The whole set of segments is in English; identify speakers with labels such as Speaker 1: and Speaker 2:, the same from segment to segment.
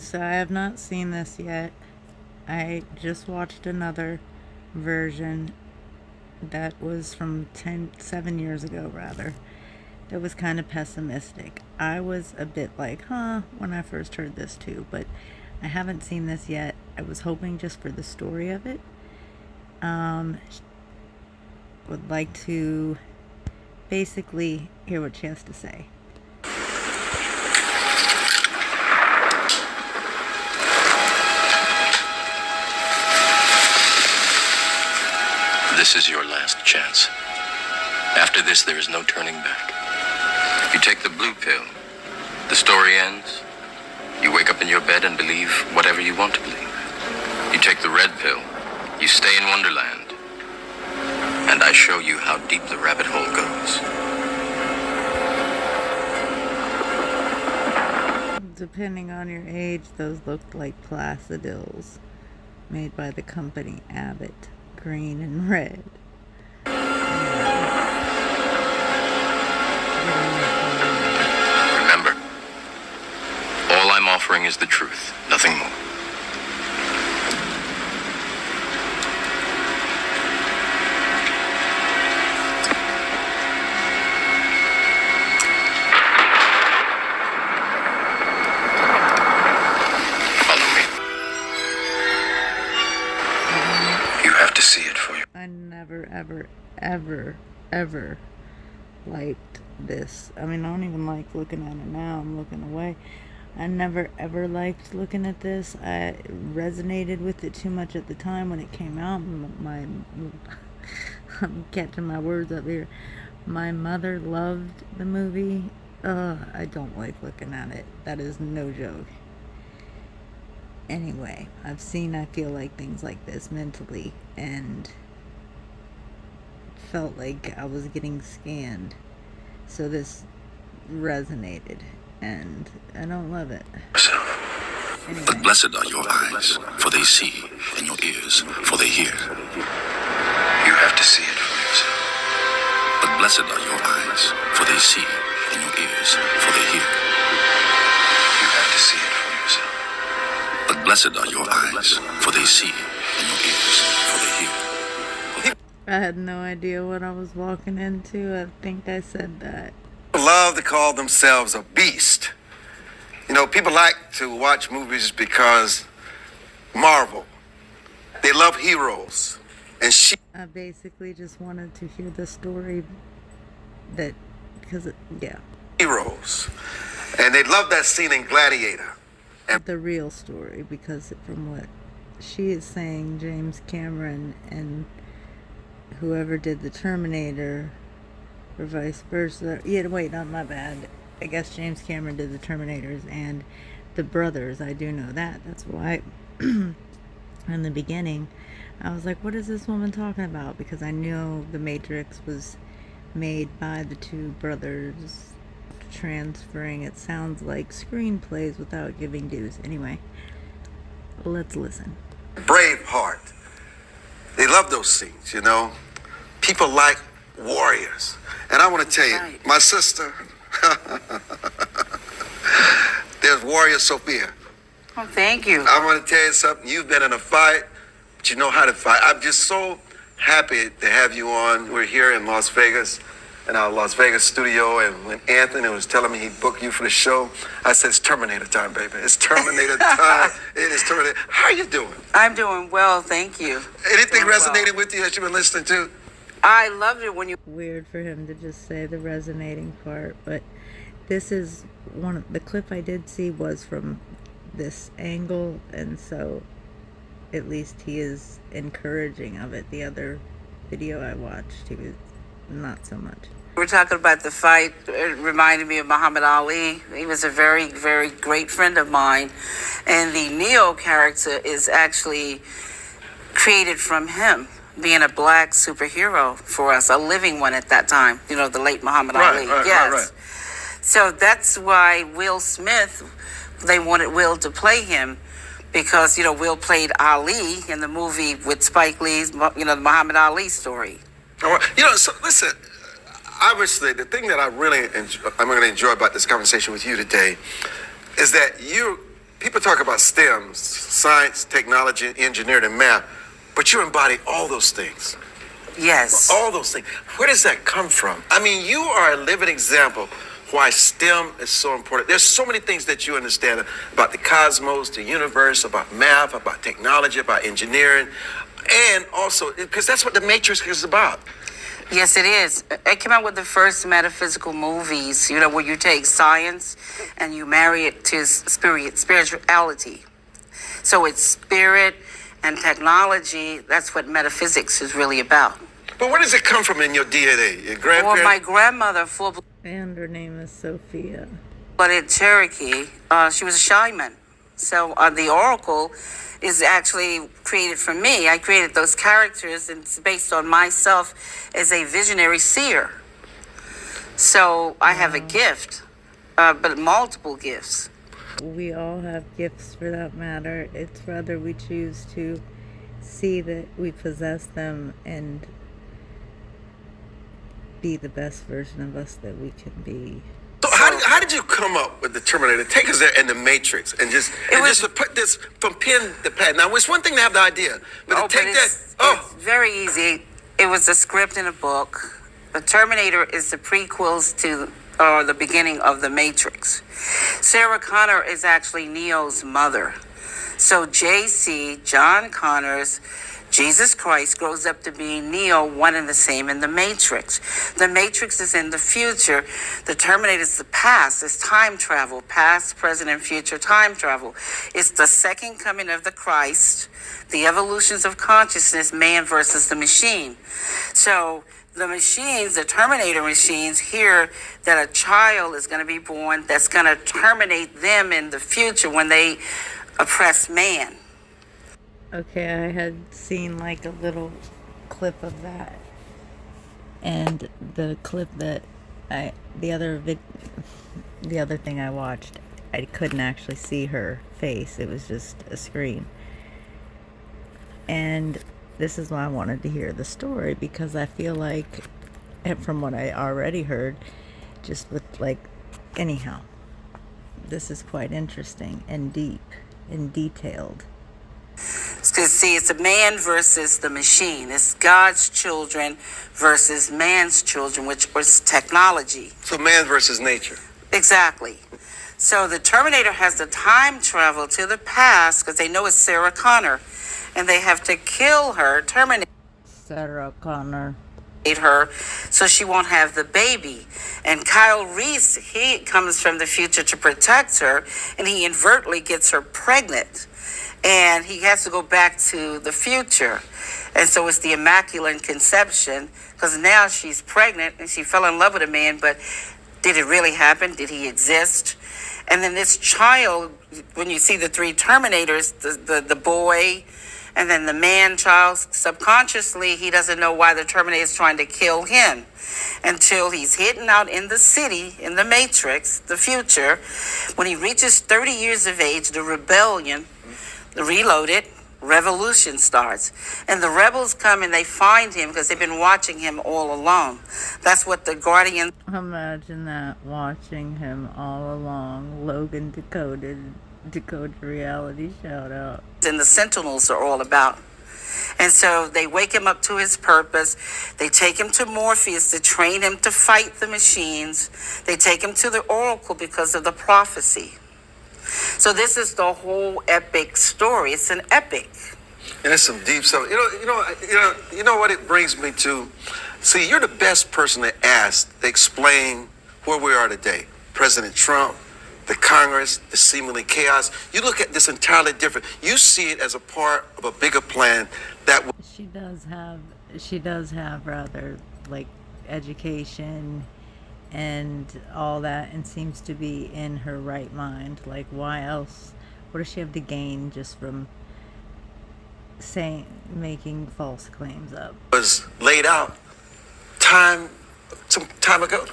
Speaker 1: So I have not seen this yet. I just watched another version that was from 7 years ago, rather. That was kind of pessimistic. I was a bit like, huh, when I first heard this too, but I haven't seen this yet. I was hoping just for the story of it. Would like to basically hear what she has to say.
Speaker 2: This is your last chance. After this, there is no turning back. You take the blue pill, the story ends. You wake up in your bed and believe whatever you want to believe. You take the red pill, you stay in Wonderland, and I show you how deep the rabbit hole goes.
Speaker 1: Depending on your age, those looked like Placidils made by the company Abbott, green and red.
Speaker 2: Remember, all I'm offering is the truth, nothing more. Follow me. You have to see it for you.
Speaker 1: I never, ever liked this. I mean, I don't even like looking at it now. I'm looking away. I never, ever liked looking at this. I resonated with it too much at the time when it came out. I'm catching my words up here. My mother loved the movie. I don't like looking at it. That is no joke. Anyway, I feel like things like this mentally, and felt like I was getting scanned. So this resonated, and I don't love it. Anyway.
Speaker 3: But blessed are your eyes, for they see, and your ears, for they hear.
Speaker 2: You have to see it for yourself.
Speaker 3: But blessed are your eyes, for they see, and your ears, for they hear.
Speaker 2: You have to see it for yourself.
Speaker 3: But blessed are your eyes, for they see, and your ears, for they hear.
Speaker 1: I had no idea what I was walking into. I think I said that.
Speaker 4: Love to call themselves a beast. You know, people like to watch movies because Marvel. They love heroes. And
Speaker 1: I basically just wanted to hear the story yeah.
Speaker 4: Heroes. And they love that scene in Gladiator. And
Speaker 1: The real story, because from what she is saying, James Cameron and whoever did the Terminator, or vice versa. Yeah, wait, not my bad. I guess James Cameron did the Terminators and the brothers. I do know that. That's why in the beginning I was like, what is this woman talking about? Because I knew the Matrix was made by the two brothers transferring, it sounds like, screenplays without giving dues. Anyway, let's listen.
Speaker 4: Braveheart. They love those scenes, you know. People like warriors. And I want to tell you, my sister, there's warrior Sophia.
Speaker 5: Oh, thank you.
Speaker 4: I want to tell you something. You've been in a fight, but you know how to fight. I'm just so happy to have you on. We're here in Las Vegas, in our Las Vegas studio, and when Anthony was telling me he'd book you for the show, I said, it's Terminator time, baby. It's Terminator time. It is Terminator. How are you doing?
Speaker 5: I'm doing well, thank you.
Speaker 4: Anything
Speaker 5: Doing
Speaker 4: resonated
Speaker 5: well.
Speaker 4: with you that you've been listening to?
Speaker 5: I loved it when you...
Speaker 1: Weird for him to just say the resonating part, but this is one of the clip I did see was from this angle, and so at least he is encouraging of it. The other video I watched, he was not so much.
Speaker 5: We're talking about the fight. It reminded me of Muhammad Ali. He was a very, very great friend of mine, and the Neo character is actually created from him being a black superhero for us, a living one at that time. You know, the late Muhammad Ali. Yes.
Speaker 4: Right.
Speaker 5: So that's why Will Smith, they wanted Will to play him, because, you know, Will played Ali in the movie with Spike Lee's, you know, the Muhammad Ali story.
Speaker 4: All right. You know, so listen, obviously, the thing that I'm going to enjoy about this conversation with you today is that people talk about STEM, science, technology, engineering, and math, but you embody all those things.
Speaker 5: Yes.
Speaker 4: All those things. Where does that come from? I mean, you are a living example why STEM is so important. There's so many things that you understand about the cosmos, the universe, about math, about technology, about engineering, and also, because that's what the Matrix is about.
Speaker 5: Yes, it is. I came out with the first metaphysical movies, you know, where you take science and you marry it to spirituality. So it's spirit and technology. That's what metaphysics is really about.
Speaker 4: But where does it come from in your DNA? Your grandparents?
Speaker 5: Well, my grandmother, full-blooded
Speaker 1: And her name is Sophia.
Speaker 5: Cherokee, she was a shaman. So the Oracle is actually created from me. I created those characters, and it's based on myself as a visionary seer. So I have a gift, but multiple gifts.
Speaker 1: We all have gifts for that matter. It's whether we choose to see that we possess them and be the best version of us that we can be.
Speaker 4: So how did you come up with the Terminator? Take us there in the Matrix and just to put this from pen to pad. Now, it's one thing to have the idea, but to take
Speaker 5: it's very easy. It was a script in a book. The Terminator is the prequels to or the beginning of the Matrix. Sarah Connor is actually Neo's mother. So JC, John Connors, Jesus Christ grows up to be Neo, one and the same in the Matrix. The Matrix is in the future. The Terminator is the past. It's time travel, past, present, and future time travel. It's the second coming of the Christ, the evolutions of consciousness, man versus the machine. So the machines, the Terminator machines, hear that a child is going to be born that's going to terminate them in the future when they oppress man.
Speaker 1: Okay, I had seen like a little clip of that, and the clip that the other thing I watched, I couldn't actually see her face. It was just a screen. And this is why I wanted to hear the story, because I feel like, and from what I already heard, just with anyhow, this is quite interesting and deep and detailed.
Speaker 5: Because, see, it's a man versus the machine. It's God's children versus man's children, which was technology.
Speaker 4: So man versus nature.
Speaker 5: Exactly. So the Terminator has to time travel to the past because they know it's Sarah Connor. And they have to kill her, terminate
Speaker 1: Sarah Connor.
Speaker 5: Her so she won't have the baby. And Kyle Reese, he comes from the future to protect her, and he inadvertently gets her pregnant. And he has to go back to the future. And so it's the Immaculate Conception, because now she's pregnant and she fell in love with a man, but did it really happen? Did he exist? And then this child, when you see the three Terminators, the boy, and then the man-child, subconsciously, he doesn't know why the Terminator is trying to kill him until he's hidden out in the city, in the Matrix, the future. When he reaches 30 years of age, the rebellion, the Reloaded, revolution starts. And the rebels come and they find him because they've been watching him all along. That's what the Guardians...
Speaker 1: Imagine that, watching him all along. Logan Decoded reality shout out.
Speaker 5: and the Sentinels are all about. And so they wake him up to his purpose. They take him to Morpheus to train him to fight the machines. They take him to the Oracle because of the prophecy. So this is the whole epic story. It's an epic.
Speaker 4: And it's some deep stuff. You know what it brings me to? See, you're the best person to ask to explain where we are today. President Trump, the Congress, the seemingly chaos. You look at this entirely different. You see it as a part of a bigger plan that
Speaker 1: She does have rather like education and all that, and seems to be in her right mind. Like, why else? What does she have to gain just from making false claims up?
Speaker 4: was laid out some time ago.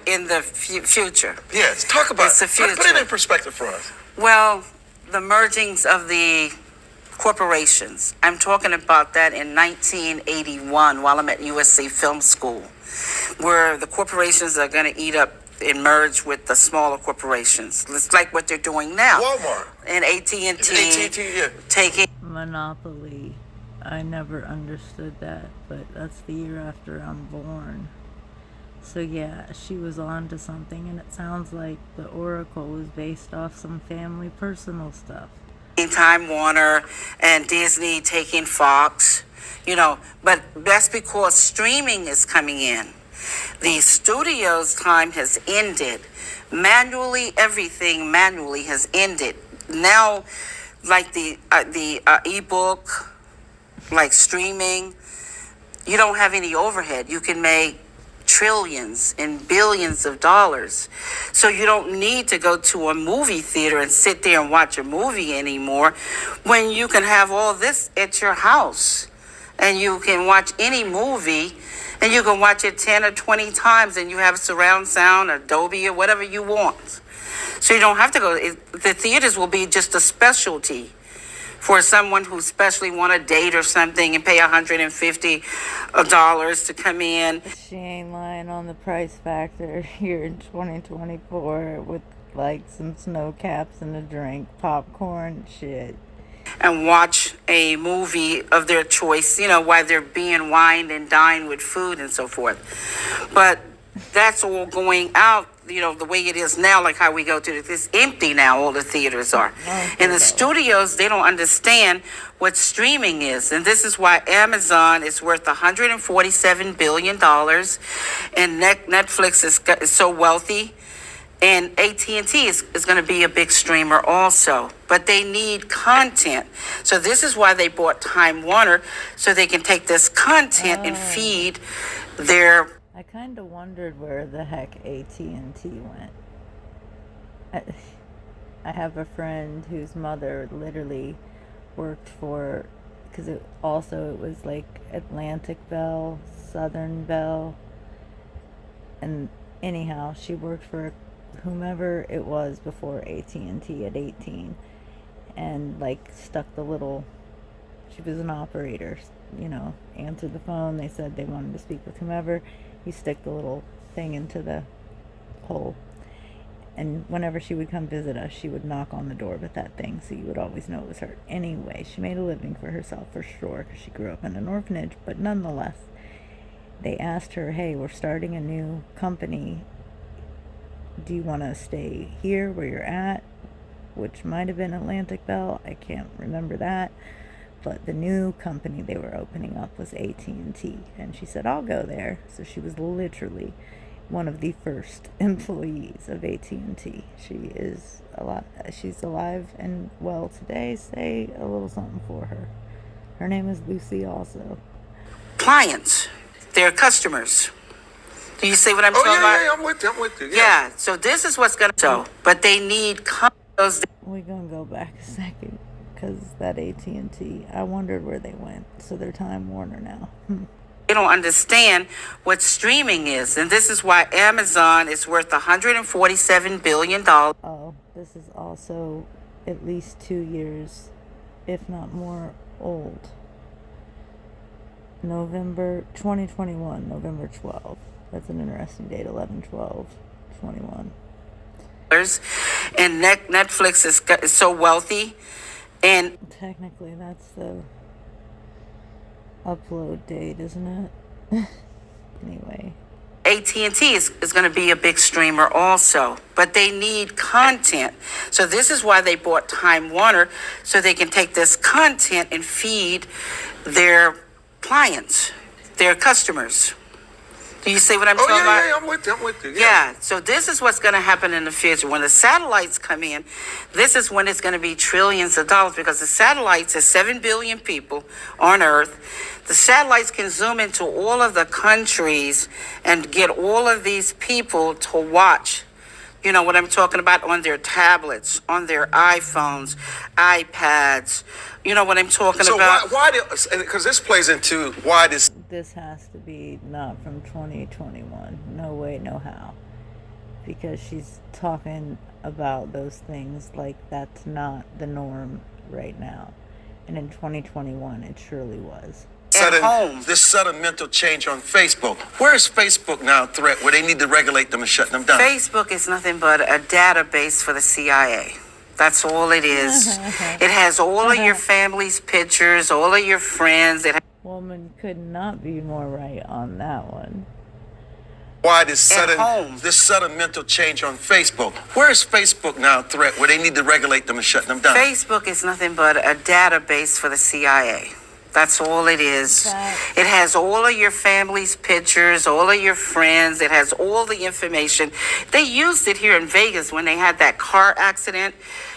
Speaker 5: In the future.
Speaker 4: Yes, talk about
Speaker 5: It's the
Speaker 4: it. Put it
Speaker 5: future.
Speaker 4: in perspective for us.
Speaker 5: Well, the mergings of the corporations. I'm talking about that in 1981 while I'm at USC Film School, where the corporations are going to eat up and merge with the smaller corporations. It's like what they're doing now.
Speaker 4: Walmart.
Speaker 5: And AT&T
Speaker 4: AT&T, yeah.
Speaker 5: taking
Speaker 1: Monopoly. I never understood that, but that's the year after I'm born. So yeah, she was on to something, and it sounds like the Oracle was based off some family personal stuff.
Speaker 5: Time Warner and Disney taking Fox, but that's because streaming is coming in. The studio's time has ended. Everything manually has ended. Now, like the ebook, like streaming, you don't have any overhead. You can make trillions and billions of dollars. So you don't need to go to a movie theater and sit there and watch a movie anymore when you can have all this at your house. And you can watch any movie and you can watch it 10 or 20 times and you have surround sound or Dolby or whatever you want. So you don't have to go. The theaters will be just a specialty for someone who especially want a date or something and pay $150 to come in.
Speaker 1: She ain't lying on the price factor here in 2024 with like some snow caps and a drink, popcorn, shit.
Speaker 5: And watch a movie of their choice, while they're being wined and dined with food and so forth. But that's all going out, the way it is now, like how we go to it's empty now, all the theaters are. And the studios, they don't understand what streaming is. And this is why Amazon is worth $147 billion. And Netflix is so wealthy. And AT&T is going to be a big streamer also. But they need content. So this is why they bought Time Warner, so they can take this content and feed their...
Speaker 1: I kind of wondered where the heck AT&T went. I have a friend whose mother literally worked for, because it was like Atlantic Bell, Southern Bell, and anyhow, she worked for whomever it was before AT&T at 18, and like stuck the little, she was an operator, answered the phone, they said they wanted to speak with whomever, you stick the little thing into the hole, and whenever she would come visit us, she would knock on the door with that thing, so you would always know it was her. Anyway, she made a living for herself for sure, because she grew up in an orphanage, but nonetheless, they asked her, hey, we're starting a new company, do you want to stay here where you're at, which might have been Atlantic Bell, I can't remember that, but the new company they were opening up was AT&T, and she said, I'll go there. So she was literally one of the first employees of AT&T. She's alive and well today. Say a little something for her. Her name is Lucy also.
Speaker 5: Clients, their customers. Do you see what I'm talking about?
Speaker 4: Yeah, I'm with you.
Speaker 5: Yeah, so this is what's going to... But they need...
Speaker 1: We're going to go back a second, because that AT&T, I wondered where they went. So they're Time Warner now.
Speaker 5: They don't understand what streaming is. And this is why Amazon is worth $147 billion.
Speaker 1: Oh, this is also at least 2 years, if not more, old. November 2021, November 12th. That's an interesting date, 11/12/21.
Speaker 5: And Netflix is so wealthy, and
Speaker 1: technically that's the upload date, isn't it? Anyway,
Speaker 5: AT&T is going to be a big streamer also, but they need content. So this is why they bought Time Warner, so they can take this content and feed their clients, their customers. Do you see what I'm talking about?
Speaker 4: Yeah, I'm with you.
Speaker 5: Yeah, so this is what's going to happen in the future. When the satellites come in, this is when it's going to be trillions of dollars, because the satellites are 7 billion people on Earth. The satellites can zoom into all of the countries and get all of these people to watch. You know what I'm talking about? On their tablets, on their iPhones, iPads. You know what I'm talking about?
Speaker 4: So why because this plays into why this
Speaker 1: has to be not from 2021. No way, no how. Because she's talking about those things like that's not the norm right now. And in 2021, it surely was.
Speaker 4: This sudden mental change on Facebook. Where is Facebook now a threat where they need to regulate them and shut them down?
Speaker 5: Facebook is nothing but a database for the CIA. That's all it is. It has all of your family's pictures, all of your friends.
Speaker 1: Woman could not be more right on that one.
Speaker 4: Why this sudden mental change on Facebook? Where is Facebook now a threat where they need to regulate them and shut them down?
Speaker 5: Facebook is nothing but a database for the CIA. That's all it is. It has all of your family's pictures, all of your friends. It has all the information. They used it here in Vegas when they had that car accident.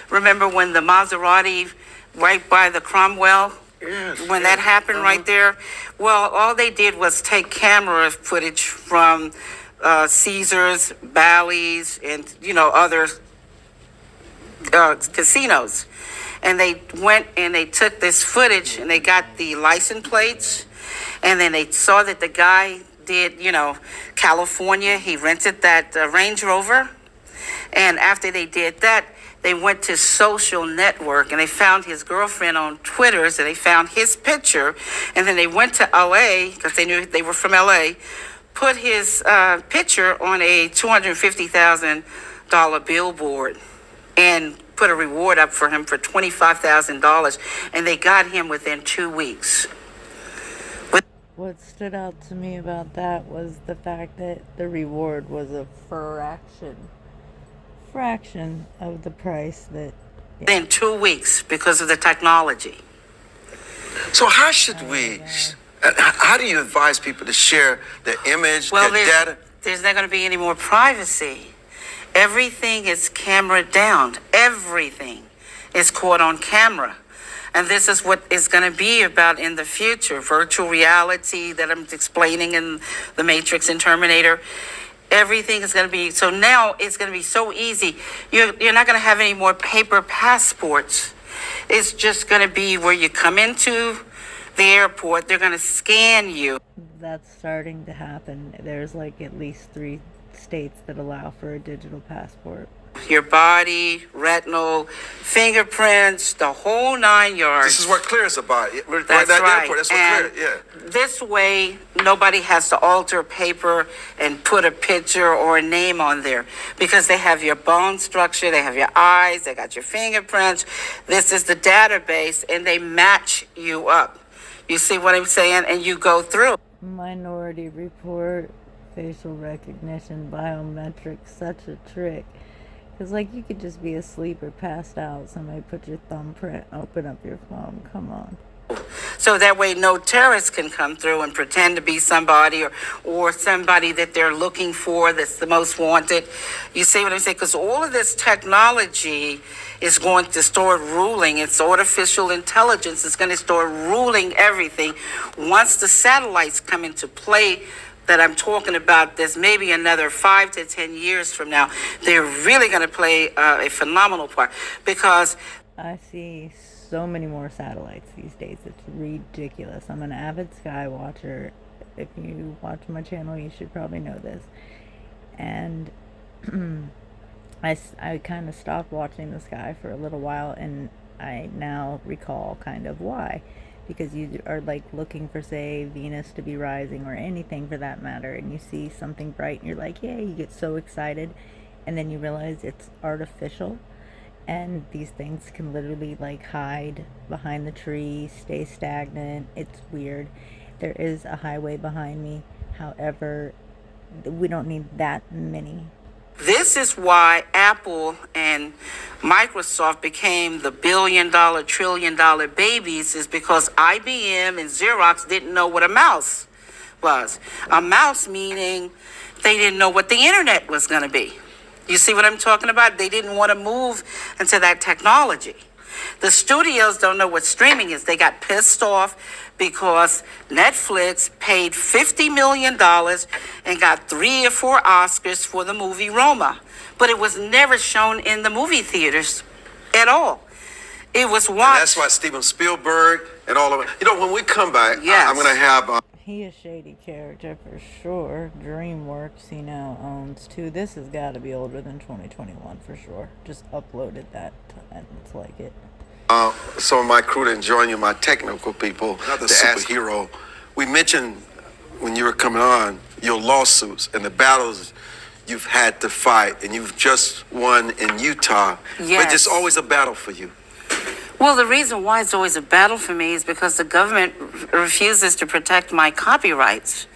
Speaker 5: Remember when the Maserati right by the Cromwell? When that happened right there? Well, all they did was take camera footage from Caesars, Bally's, and, other casinos. And they went and they took this footage and they got the license plates. And then they saw that the guy did, California. He rented that Range Rover. And after they did that, they went to social network and they found his girlfriend on Twitter. So they found his picture. And then they went to LA because they knew they were from LA, put his picture on a $250,000 billboard and put a reward up for him for $25,000, and they got him within 2 weeks.
Speaker 1: What stood out to me about that was the fact that the reward was a fraction of the price that...
Speaker 5: In 2 weeks because of the technology.
Speaker 4: So how should we... How do you advise people to share their image, their data?
Speaker 5: There's not going to be any more privacy. Everything is camera down. Everything is caught on camera. And this is what it's going to be about in the future. Virtual reality that I'm explaining in the Matrix and Terminator. Everything is going to be, so now it's going to be so easy. You're not going to have any more paper passports. It's just going to be where you come into the airport, they're going to scan you.
Speaker 1: That's starting to happen. There's like at least 3 states that allow for a digital passport.
Speaker 5: Your body, retinal, fingerprints, the whole 9 yards.
Speaker 4: This is what clears about it.
Speaker 5: That's right.
Speaker 4: Airport, that's what clears,
Speaker 5: This way, nobody has to alter paper and put a picture or a name on there because they have your bone structure, they have your eyes, they got your fingerprints. This is the database, and they match you up. You see what I'm saying? And you go through.
Speaker 1: Minority Report, facial recognition, biometrics, such a trick. Because, you could just be asleep or passed out. Somebody put your thumbprint, open up your phone. Come on.
Speaker 5: So that way no terrorists can come through and pretend to be somebody or somebody that they're looking for that's the most wanted. You see what I'm saying? Because all of this technology is going to start ruling. It's artificial intelligence. It's going to start ruling everything. Once the satellites come into play that I'm talking about, there's maybe another 5 to 10 years from now, they're really going to play a phenomenal part because
Speaker 1: I see so many more satellites these days. It's ridiculous. I'm an avid sky watcher. If you watch my channel, you should probably know this. And I kind of stopped watching the sky for a little while, and I now recall kind of why. Because you are looking for, say, Venus to be rising or anything for that matter, and you see something bright and you're like, yay, you get so excited, and then you realize it's artificial, and these things can literally hide behind the tree, stay stagnant. It's weird. There is a highway behind me, however, we don't need that many.
Speaker 5: This is why Apple and Microsoft became the billion-dollar, trillion-dollar babies, is because IBM and Xerox didn't know what a mouse was. A mouse meaning they didn't know what the internet was going to be. You see what I'm talking about? They didn't want to move into that technology. The studios don't know what streaming is. They got pissed off because Netflix paid $50 million and got 3 or 4 Oscars for the movie Roma. But it was never shown in the movie theaters at all. It was watched.
Speaker 4: And that's why Steven Spielberg and all of it. When we come back,
Speaker 5: yes.
Speaker 4: I'm going to have...
Speaker 1: He a shady character for sure. DreamWorks he now owns too. This has got to be older than 2021 for sure. Just uploaded that time. It's like it.
Speaker 4: Some of my crew to join you, my technical people, the superhero we mentioned when you were coming on your lawsuits and the battles you've had to fight, and you've just won in Utah.
Speaker 5: Yes.
Speaker 4: But it's always a battle for you.
Speaker 5: Well, the reason why it's always a battle for me is because the government refuses to protect my copyrights.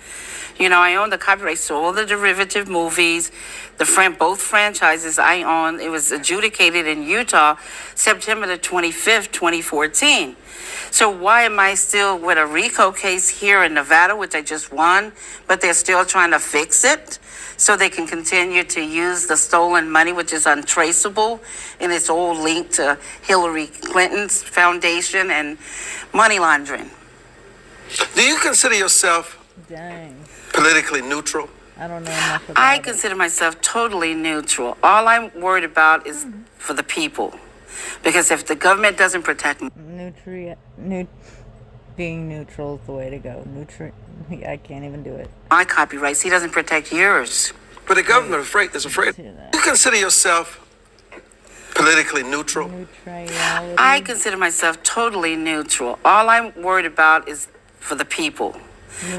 Speaker 5: You know, I own the copyrights to all the derivative movies, both franchises I own. It was adjudicated in Utah, September the 25th, 2014. So why am I still with a RICO case here in Nevada, which I just won, but they're still trying to fix it so they can continue to use the stolen money, which is untraceable, and it's all linked to Hillary Clinton's foundation and money laundering.
Speaker 4: Do you consider yourself
Speaker 1: Dang.
Speaker 4: politically neutral?
Speaker 1: I don't know enough about
Speaker 5: I
Speaker 1: it.
Speaker 5: consider myself totally neutral. All I'm worried about is for the people. Because if the government doesn't protect
Speaker 1: Being neutral is the way to go. I can't even do it.
Speaker 5: my copyrights, he doesn't protect yours.
Speaker 4: But the government is afraid.
Speaker 1: Do that.
Speaker 4: Do you consider yourself politically neutral?
Speaker 1: Neutrality.
Speaker 5: I consider myself totally neutral. All I'm worried about is for the people.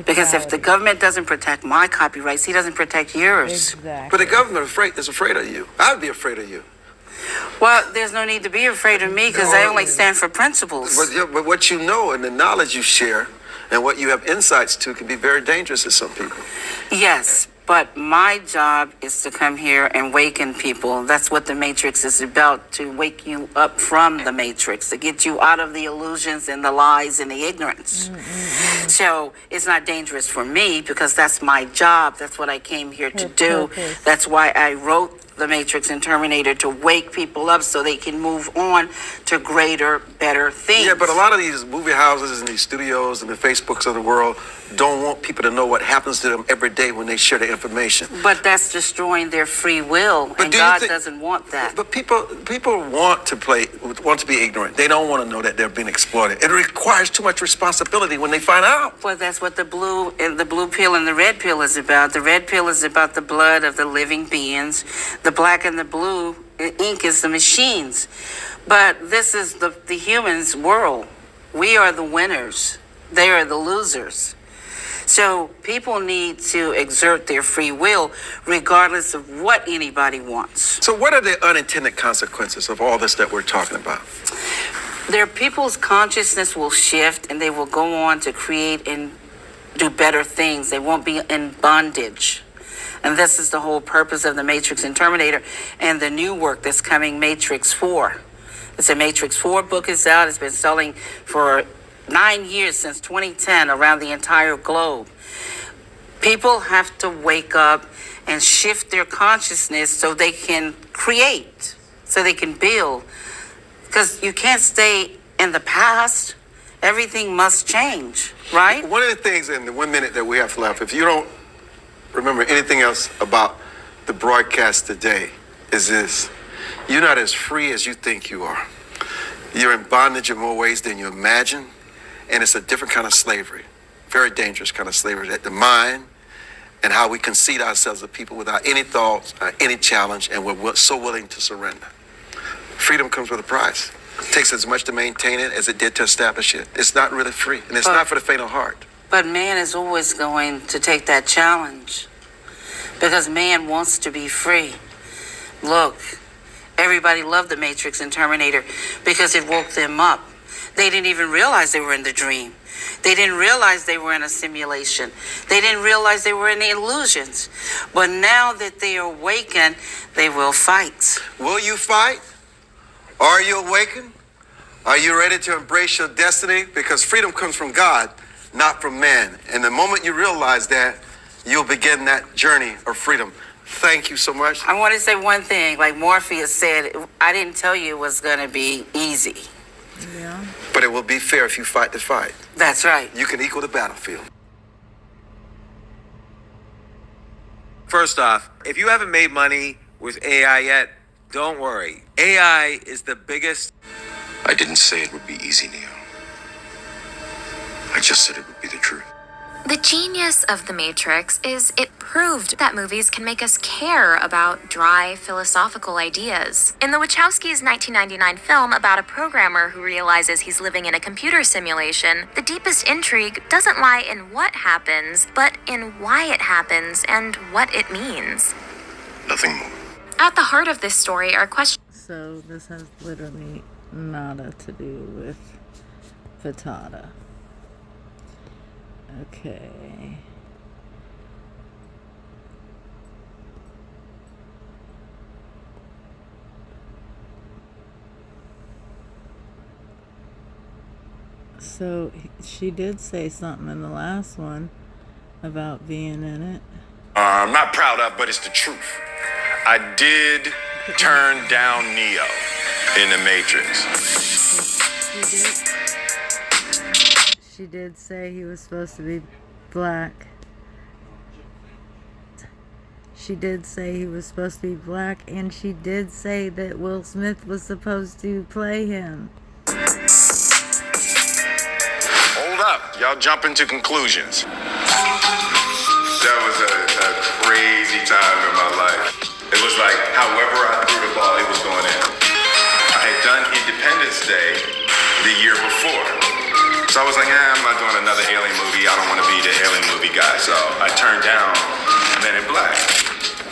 Speaker 5: Because if the
Speaker 1: Neutrality.
Speaker 5: government doesn't protect my copyrights, he doesn't protect yours.
Speaker 1: Exactly.
Speaker 4: But the government is afraid of you. I'd be afraid of you.
Speaker 5: Well, there's no need to be afraid of me because I only stand for principles.
Speaker 4: But what you know and the knowledge you share and what you have insights to can be very dangerous to some people.
Speaker 5: Yes, but my job is to come here and waken people. That's what the Matrix is about, to wake you up from the Matrix, to get you out of the illusions and the lies and the ignorance. So it's not dangerous for me because that's my job. That's what I came here to do.
Speaker 1: Purpose.
Speaker 5: That's why I wrote the Matrix and Terminator, to wake people up so they can move on to greater, better things.
Speaker 4: Yeah, but a lot of these movie houses and these studios and the Facebooks of the world don't want people to know what happens to them every day when they share the information.
Speaker 5: But that's destroying their free will, and
Speaker 4: do you
Speaker 5: God
Speaker 4: think-
Speaker 5: doesn't want that.
Speaker 4: But people want to be ignorant. They don't want to know that they're being exploited. It requires too much responsibility when they find out.
Speaker 5: Well, that's what the blue pill and the red pill is about. The red pill is about the blood of the living beings. The black and the blue ink is the machines. But this is the humans' world. We are the winners. They are the losers. So people need to exert their free will regardless of what anybody wants.
Speaker 4: So what are the unintended consequences of all this that we're talking about?
Speaker 5: Their people's consciousness will shift and they will go on to create and do better things. They won't be in bondage. And this is the whole purpose of the Matrix and Terminator and the new work that's coming, Matrix 4. It's a Matrix 4 book is out. It's been selling for 9 years, since 2010, around the entire globe. People have to wake up and shift their consciousness so they can create, so they can build. Because you can't stay in the past. Everything must change, right?
Speaker 4: One of the things in the 1 minute that we have left, if you don't remember anything else about the broadcast today, is this: you're not as free as you think you are. You're in bondage in more ways than you imagine, and it's a different kind of slavery, very dangerous kind of slavery, that the mind and how we conceit ourselves of people without any thoughts, any challenge, and we're so willing to surrender. Freedom comes with a price. It takes as much to maintain it as it did to establish it. It's not really free, and it's not for the faint of heart.
Speaker 5: But man is always going to take that challenge because man wants to be free. Look, everybody loved the Matrix and Terminator because it woke them up. They didn't even realize they were in the dream. They didn't realize they were in a simulation. They didn't realize they were in the illusions. But now that they are awakened, they will fight.
Speaker 4: Will you fight? Are you awakened? Are you ready to embrace your destiny? Because freedom comes from God, not from man. And the moment you realize that, you'll begin that journey of freedom. Thank you so much.
Speaker 5: I want to say one thing. Like Morpheus said, I didn't tell you it was going to be easy.
Speaker 1: Yeah.
Speaker 4: But it will be fair if you fight the fight.
Speaker 5: That's right.
Speaker 4: You can equal the battlefield.
Speaker 6: First off, if you haven't made money with AI yet, don't worry. AI is the biggest.
Speaker 2: I didn't say it would be easy, Neo. I just said it would be the truth.
Speaker 7: The genius of The Matrix is it proved that movies can make us care about dry, philosophical ideas. In the Wachowskis' 1999 film about a programmer who realizes he's living in a computer simulation, the deepest intrigue doesn't lie in what happens, but in why it happens and what it means.
Speaker 3: Nothing more.
Speaker 7: At the heart of this story are questions.
Speaker 1: So this has literally nada to do with Frittata. Okay. So she did say something in the last one about being in it.
Speaker 8: I'm not proud of, but it's the truth. I did turn down Neo in the Matrix.
Speaker 1: She did say he was supposed to be black. She did say he was supposed to be black, and she did say that Will Smith was supposed to play him.
Speaker 8: Hold up, y'all jumping to conclusions. That was a crazy time in my life. It was like, however I threw the ball, it was going in. I had done Independence Day the year before. So I was like, I'm not doing another alien movie. I don't want to be the alien movie guy. So I turned down Men in Black.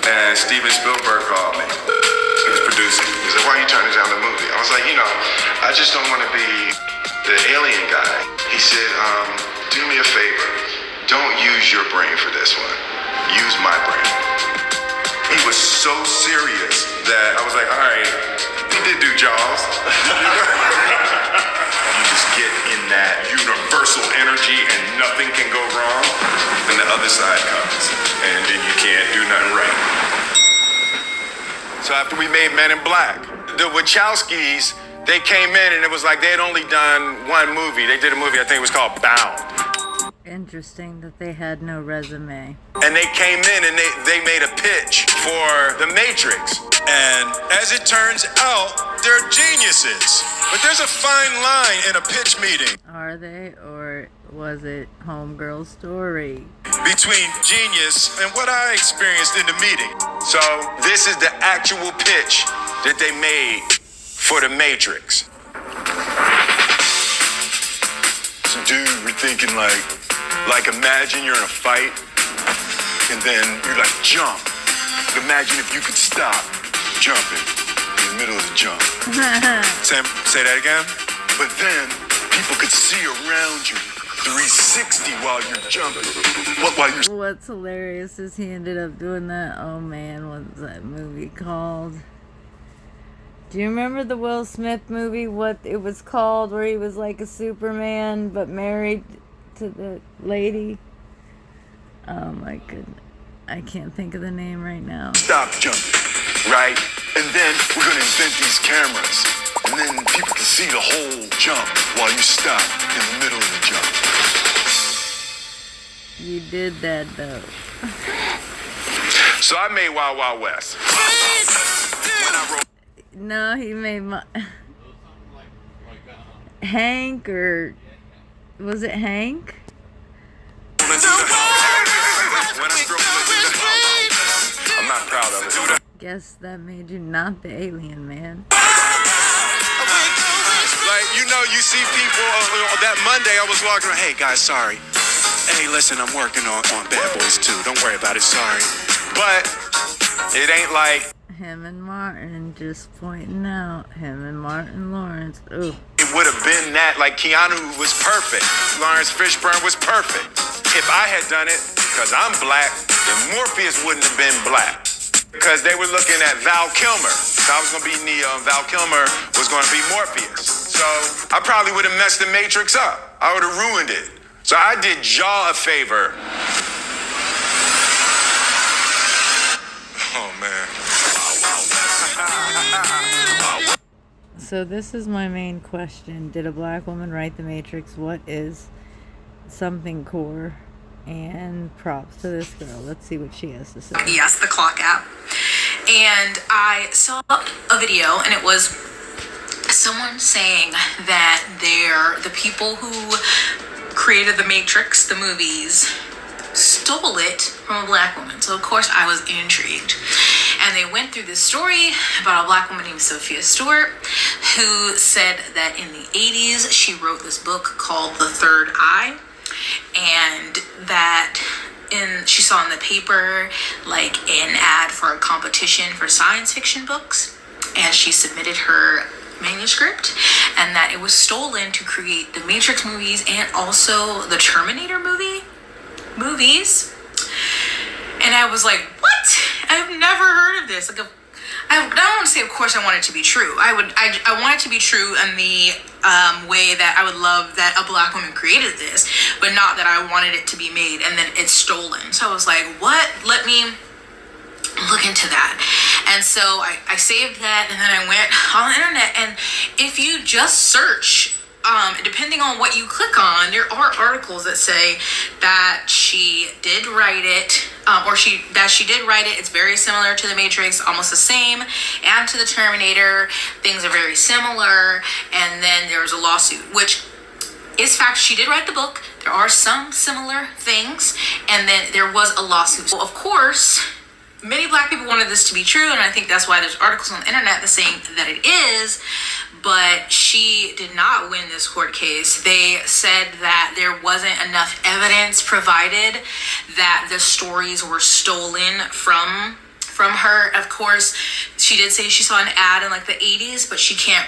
Speaker 8: And Steven Spielberg called me. He was producing. He was like, why are you turning down the movie? I was like, I just don't want to be the alien guy. He said, do me a favor. Don't use your brain for this one. Use my brain. He was so serious that I was like, all right, he did do Jaws. You just get in that universal energy and nothing can go wrong. Then the other side comes and then you can't do nothing right. So after we made Men in Black, the Wachowskis, they came in and it was like they had only done one movie. They did a movie, I think it was called Bound.
Speaker 1: Interesting that they had no resume.
Speaker 8: And they came in and they made a pitch for The Matrix. And as it turns out, they're geniuses. But there's a fine line in a pitch meeting.
Speaker 1: Are they, or was it Homegirl Story?
Speaker 8: Between genius and what I experienced in the meeting. So this is the actual pitch that they made for The Matrix. So dude, we're thinking like imagine you're in a fight and then you jump. Imagine if you could stop jumping in the middle of the jump. Say that again? But then people could see around you 360 while you're jumping.
Speaker 1: What's hilarious is he ended up doing that. Oh man, what's that movie called? Do you remember the Will Smith movie? What it was called, where he was like a Superman but married to the lady? Oh my goodness, I can't think of the name right now.
Speaker 8: Stop jumping, right? And then we're gonna invent these cameras, and then people can see the whole jump while you stop in the middle of the jump.
Speaker 1: You did that though.
Speaker 8: So I made Wild Wild West.
Speaker 1: No, he made Hank, or was it Hank?
Speaker 8: I'm not proud of it.
Speaker 1: Guess that made you not the alien man.
Speaker 8: You see people that Monday I was walking around, hey guys, sorry. Hey, listen, I'm working on Bad Boys 2. Don't worry about it, sorry. But it ain't like
Speaker 1: Him and Martin just pointing out. Him and Martin Lawrence. Ooh.
Speaker 8: it would have been that, like Keanu was perfect. Lawrence Fishburne was perfect. If I had done it, because I'm black, then Morpheus wouldn't have been black. Because they were looking at Val Kilmer. So I was going to be Neo, and Val Kilmer was going to be Morpheus. So I probably would have messed the Matrix up. I would have ruined it. So I did y'all a favor. Oh, man.
Speaker 1: So this is my main question. Did a black woman write The Matrix? What is something core? And props to this girl. Let's see what she has to say.
Speaker 9: Yes, the clock app. And I saw a video, and it was someone saying that the people who created The Matrix, the movies, stole it from a black woman. So of course I was intrigued. And they went through this story about a black woman named Sophia Stewart, who said that in the 80s she wrote this book called The Third Eye, and that she saw in the paper like an ad for a competition for science fiction books, and she submitted her manuscript, and that it was stolen to create the Matrix movies and also the Terminator movies. And I was like, what? I've never heard of this. Like, I don't want to say, of course, I want it to be true. I want it to be true in the way that I would love that a black woman created this, but not that I wanted it to be made and then it's stolen. So I was like, what? Let me look into that. And so I saved that, and then I went on the internet, and if you just search, depending on what you click on, there are articles that say that she did write it, that she did write it. It's very similar to The Matrix, almost the same, and to the Terminator. Things are very similar. And then there was a lawsuit, which is fact. She did write the book. There are some similar things, and then there was a lawsuit. So of course, many black people wanted this to be true, and I think that's why there's articles on the internet that saying that it is. But she did not win this court case. They said that there wasn't enough evidence provided that the stories were stolen from her. Of course, she did say she saw an ad in like the 80s, but she can't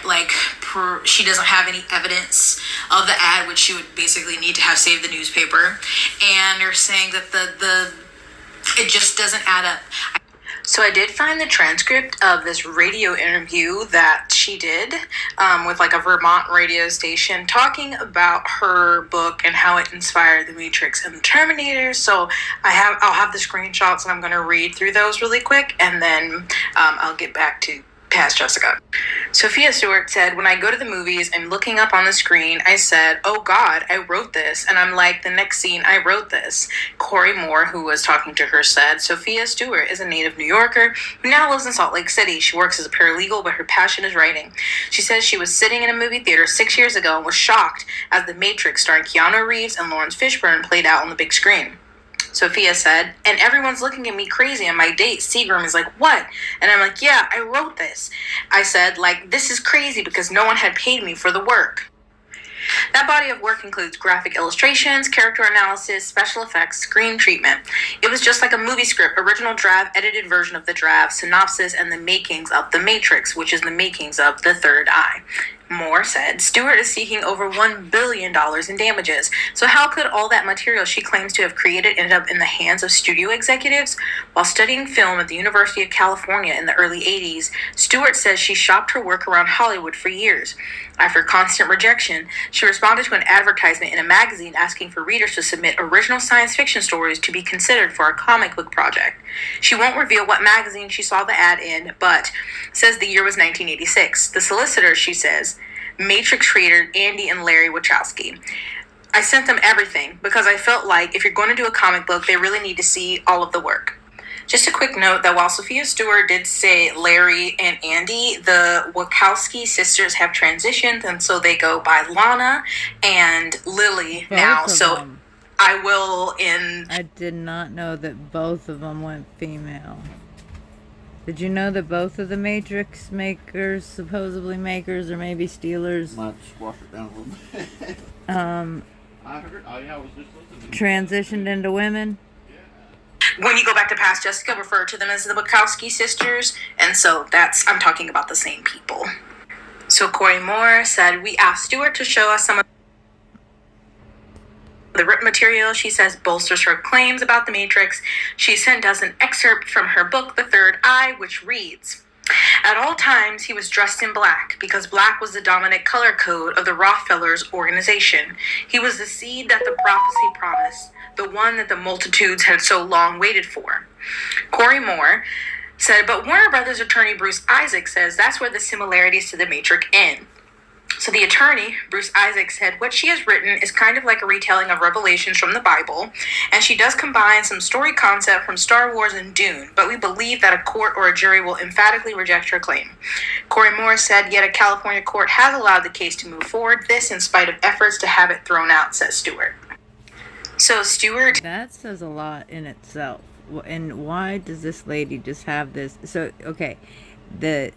Speaker 9: she doesn't have any evidence of the ad, which she would basically need to have saved the newspaper. And they're saying that it just doesn't add up. So I did find the transcript of this radio interview that she did with like a Vermont radio station talking about her book and how it inspired The Matrix and the Terminator. So I'll have the screenshots, and I'm going to read through those really quick, and then I'll get back to Past Jessica. Sophia Stewart said, when I go to the movies and looking up on the screen, I said, oh God, I wrote this. And I'm like, the next scene, I wrote this. Corey Moore, who was talking to her, said, Sophia Stewart is a native New Yorker who now lives in Salt Lake City. She works as a paralegal, but her passion is writing. She says she was sitting in a movie theater 6 years ago and was shocked as The Matrix starring Keanu Reeves and Lawrence Fishburne played out on the big screen. Sophia said, and everyone's looking at me crazy on my date. Seagram is like, what? And I'm like, yeah, I wrote this. I said, like, this is crazy because no one had paid me for the work. That body of work includes graphic illustrations, character analysis, special effects, screen treatment. It was just like a movie script, original draft, edited version of the draft, synopsis, and the makings of The Matrix, which is the makings of The Third Eye. Moore said, Stewart is seeking over $1 billion in damages. So how could all that material she claims to have created end up in the hands of studio executives? While studying film at the University of California in the early 80s, Stewart says she shopped her work around Hollywood for years. After constant rejection, she responded to an advertisement in a magazine asking for readers to submit original science fiction stories to be considered for a comic book project. She won't reveal what magazine she saw the ad in, but says the year was 1986. The solicitor, she says, Matrix creator Andy and Larry Wachowski. I sent them everything because I felt like if you're going to do a comic book, they really need to see all of the work. Just a quick note that while Sophia Stewart did say Larry and Andy, the Wachowski sisters have transitioned, and so they go by Lana and Lily now. So them. I will
Speaker 1: I did not know that both of them went female. Did you know that both of the Matrix makers, supposedly makers, or maybe stealers,
Speaker 10: might squash it down a little bit. I heard. Oh yeah, I was just listening.
Speaker 1: Transitioned into women.
Speaker 9: When you go back to Past Jessica, refer to them as the Wachowski sisters, and so I'm talking about the same people. So Corey Moore said, we asked Stewart to show us some of the written material she says bolsters her claims about the Matrix. She sent us an excerpt from her book, The Third Eye, which reads, at all times, he was dressed in black because black was the dominant color code of the Rockefellers organization. He was the seed that the prophecy promised, the one that the multitudes had so long waited for. Corey Moore said, but Warner Brothers attorney Bruce Isaac says that's where the similarities to the Matrix end. So the attorney, Bruce Isaacs, said what she has written is kind of like a retelling of revelations from the Bible, and she does combine some story concept from Star Wars and Dune, but we believe that a court or a jury will emphatically reject her claim. Corey Morris said, yet a California court has allowed the case to move forward, this in spite of efforts to have it thrown out, says Stewart. So Stewart...
Speaker 1: That says a lot in itself. And why does this lady just have this? So, okay, the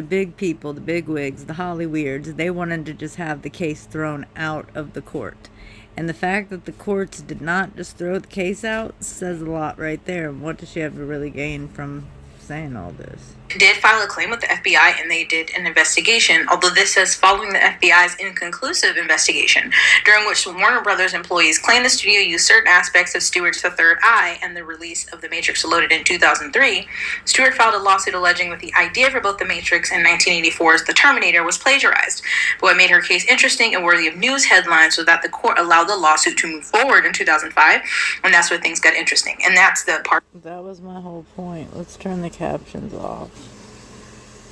Speaker 1: big people, the big wigs, the Hollyweirds, they wanted to just have the case thrown out of the court. And the fact that the courts did not just throw the case out says a lot right there. What does she have to really gain from saying all this?
Speaker 9: Did file a claim with the FBI, and they did an investigation, although this says following the FBI's inconclusive investigation, during which Warner Brothers employees claimed the studio used certain aspects of Stewart's The Third Eye and the release of The Matrix Reloaded in 2003. Stewart filed a lawsuit alleging that the idea for both The Matrix and 1984's The Terminator was plagiarized. But what made her case interesting and worthy of news headlines was that the court allowed the lawsuit to move forward in 2005, and that's where things got interesting. And that's the part...
Speaker 1: That was my whole point. Let's turn the captions off.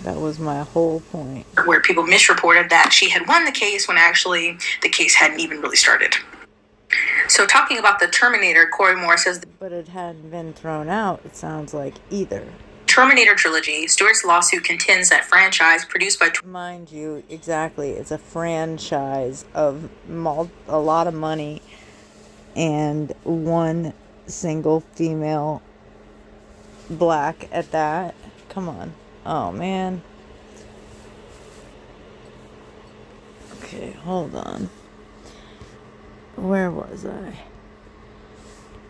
Speaker 1: That was my whole point.
Speaker 9: Where people misreported that she had won the case when actually the case hadn't even really started. So talking about the Terminator, Corey Moore says...
Speaker 1: But it hadn't been thrown out, it sounds like, either.
Speaker 9: Terminator trilogy, Stewart's lawsuit contends that franchise produced by...
Speaker 1: Mind you, exactly, it's a franchise of a lot of money and one single female black at that. Come on. Oh, man. Okay, hold on. Where was I?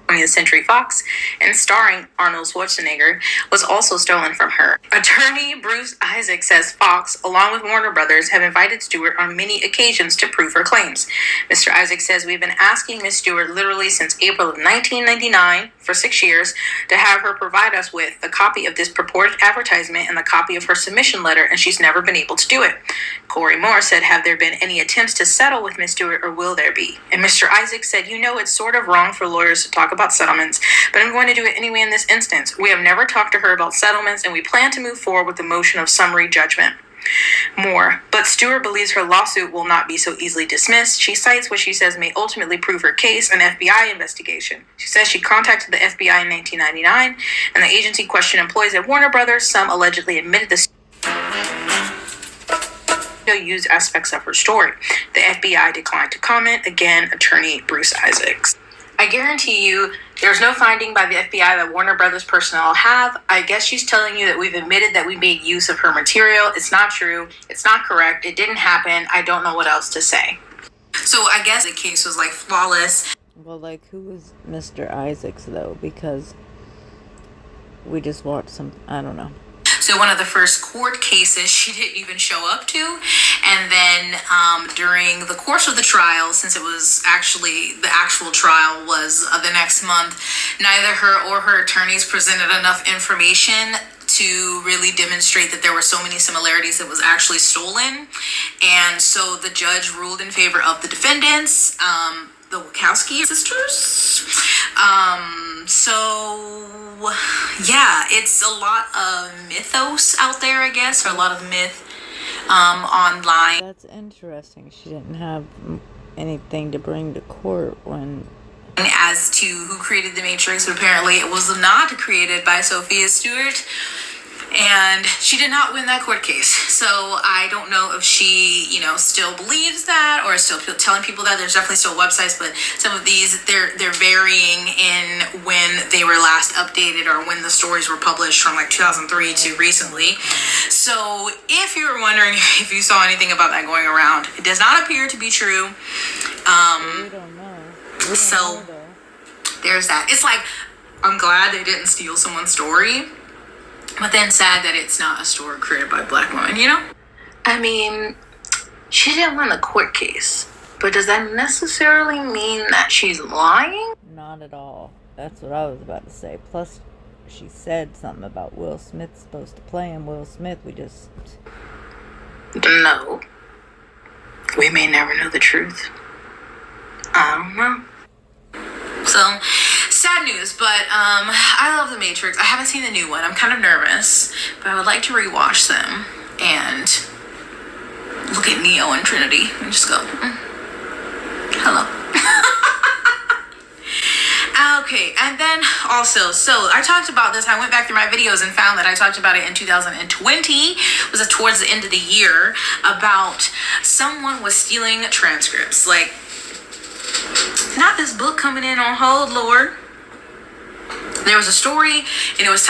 Speaker 9: 20th Century Fox, and starring Arnold Schwarzenegger, was also stolen from her. Attorney Bruce Isaacs says Fox, along with Warner Brothers, have invited Stewart on many occasions to prove her claims. Mr. Isaacs says, we've been asking Miss Stewart literally since April of 1999, for 6 years, to have her provide us with the copy of this purported advertisement and the copy of her submission letter, and she's never been able to do it. Corey Moore said, have there been any attempts to settle with Miss Stewart, or will there be? And Mr. Isaacs said, you know, it's sort of wrong for lawyers to talk about settlements, but I'm going to do it anyway in this instance. We have never talked to her about settlements, and we plan to move forward with the motion of summary judgment. More, but Stewart believes her lawsuit will not be so easily dismissed. She cites what she says may ultimately prove her case, an FBI investigation. She says she contacted the FBI in 1999, and the agency questioned employees at Warner Brothers. Some allegedly admitted the used aspects of her story. The FBI declined to comment. Again, attorney Bruce Isaacs. I guarantee you, there's no finding by the FBI that Warner Brothers personnel have. I guess she's telling you that we've admitted that we made use of her material. It's not true. It's not correct. It didn't happen. I don't know what else to say. So I guess the case was like flawless.
Speaker 1: Well, like, who was Mr. Isaacs, though? Because we just watched some, I don't know.
Speaker 9: So one of the first court cases she didn't even show up to. And then during the course of the trial, since it was actually, the actual trial was the next month, neither her or her attorneys presented enough information to really demonstrate that there were so many similarities that was actually stolen. And so the judge ruled in favor of the defendants, the Wachowski sisters. So yeah, it's a lot of mythos out there, I guess, or a lot of myth online.
Speaker 1: That's interesting. She didn't have anything to bring to court when...
Speaker 9: As to who created The Matrix, but apparently it was not created by Sophia Stewart. And she did not win that court case. So I don't know if she, still believes that or still telling people that. There's definitely still websites, but some of these, they're varying in when they were last updated or when the stories were published from like 2003 to recently. So if you were wondering if you saw anything about that going around, it does not appear to be true.
Speaker 1: We don't know.
Speaker 9: So there's that. It's like, I'm glad they didn't steal someone's story. But then sad that it's not a story created by a black woman, I mean, she didn't win the court case. But does that necessarily mean that she's lying?
Speaker 1: Not at all. That's what I was about to say. Plus, she said something about Will Smith's supposed to play him. Will Smith, we just...
Speaker 9: No. We may never know the truth. I don't know. So, sad news, but I love The Matrix. I haven't seen the new one. I'm kind of nervous, but I would like to rewatch them. And look at Neo and Trinity and just go, hello. Okay, and then also, so I talked about this. I went back through my videos and found that I talked about it in 2020. Was it towards the end of the year, about someone was stealing transcripts. Like, not this book coming in on hold, Lord. There was a story, and it was